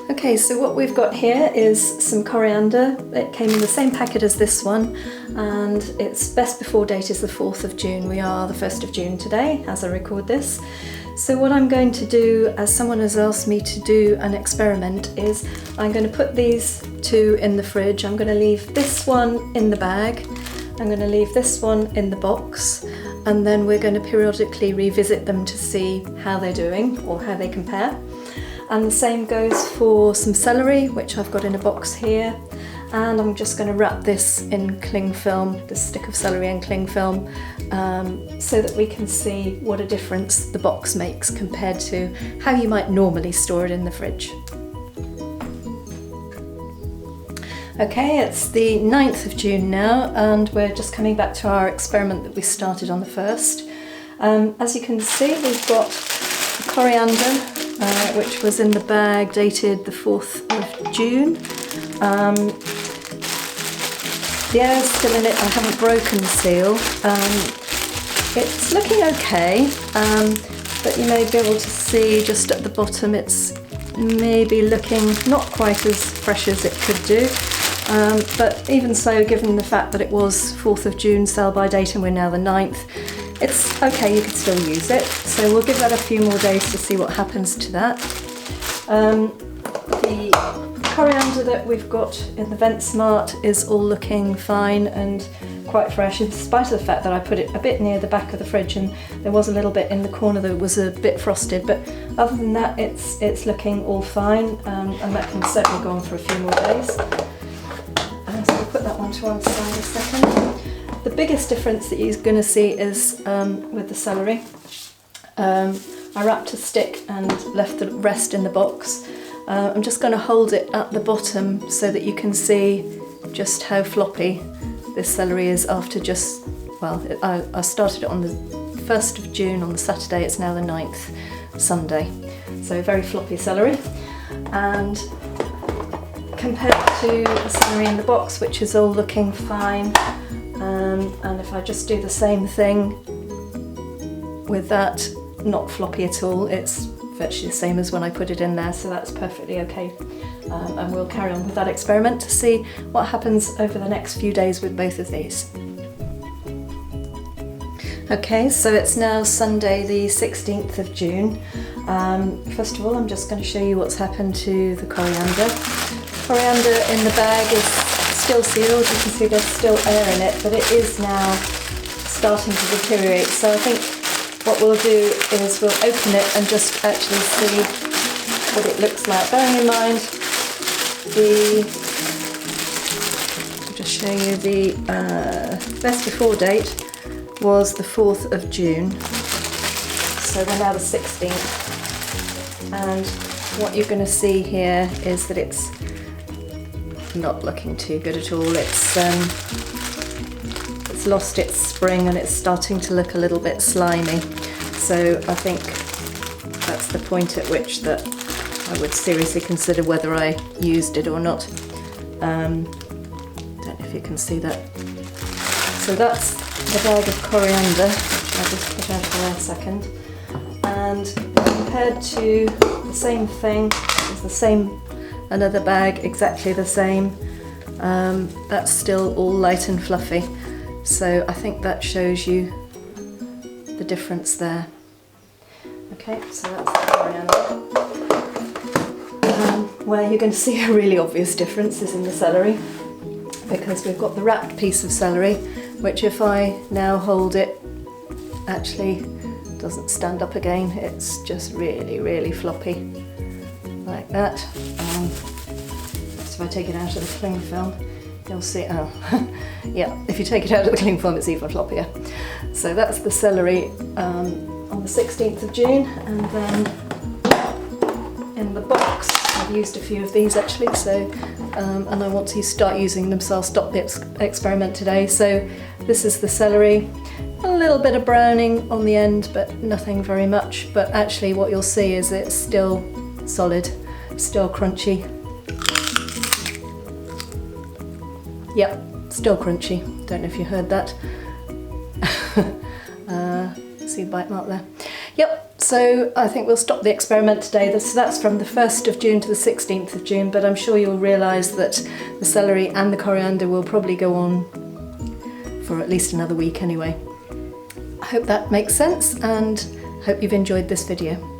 Okay, so what we've got here is some coriander. It came in the same packet as this one, and its best before date is the 4th of June. We are the 1st of June today as I record this. So what I'm going to do, as someone has asked me to do an experiment, is I'm going to put these two in the fridge. I'm going to leave this one in the bag. I'm going to leave this one in the box, and then we're going to periodically revisit them to see how they're doing or how they compare. And the same goes for some celery, which I've got in a box here. And I'm just going to wrap this in cling film, this stick of celery in cling film, so that we can see what a difference the box makes compared to how you might normally store it in the fridge. Okay, it's the 9th of June now, and we're just coming back to our experiment that we started on the 1st. As you can see, we've got the coriander, which was in the bag dated the 4th of June. The air's still in it, I haven't broken the seal. It's looking okay, but you may be able to see just at the bottom it's maybe looking not quite as fresh as it could do. But even so, given the fact that it was 4th of June sell by date and we're now the 9th, it's okay, you could still use it. So we'll give that a few more days to see what happens to that. The coriander that we've got in the Ventsmart is all looking fine and quite fresh, in spite of the fact that I put it a bit near the back of the fridge and there was a little bit in the corner that was a bit frosted, but other than that it's looking all fine, and that can certainly go on for a few more days. So we'll put that one to one side a second. The biggest difference that you're going to see is with the celery. I wrapped a stick and left the rest in the box. I'm just going to hold it at the bottom so that you can see just how floppy this celery is after just, well, I started it on the 1st of June on the Saturday, it's now the 9th, Sunday. So very floppy celery. And compared to the celery in the box, which is all looking fine, and if I just do the same thing with that, not floppy at all, it's virtually the same as when I put it in there, so that's perfectly okay. And we'll carry on with that experiment to see what happens over the next few days with both of these. Okay, so it's now Sunday the 16th of June. First of all, I'm just going to show you what's happened to the coriander. Coriander in the bag is still sealed, you can see there's still air in it, but it is now starting to deteriorate. So I think what we'll do is we'll open it and just actually see what it looks like. Bearing in mind I'll just show you the best before date was the 4th of June, so we're now the 16th, and what you're going to see here is that it's not looking too good at all. It's lost its spring and it's starting to look a little bit slimy. So I think that's the point at which that I would seriously consider whether I used it or not. Don't know if you can see that. So that's the bag of coriander, which I'll just put out for a second. And compared to the same thing, it's the same, another bag, exactly the same. That's still all light and fluffy. So I think that shows you the difference there. Okay, so that's the coriander. Where you're going to see a really obvious difference is in the celery, because we've got the wrapped piece of celery, which if I now hold it, actually doesn't stand up again. It's just really, really floppy, like that. So if I take it out of the cling film, you'll see, oh, yeah, if you take it out of the cling film, it's even floppier. So that's the celery on the 16th of June, and then in the box, I've used a few of these actually, so, and I want to start using them, so I'll stop the experiment today. So this is the celery, a little bit of browning on the end, but nothing very much, but actually what you'll see is it's still solid, still crunchy. Yep, still crunchy. Don't know if you heard that. See the bite mark there? Yep, so I think we'll stop the experiment today. So that's from the 1st of June to the 16th of June, but I'm sure you'll realise that the celery and the coriander will probably go on for at least another week anyway. I hope that makes sense and hope you've enjoyed this video.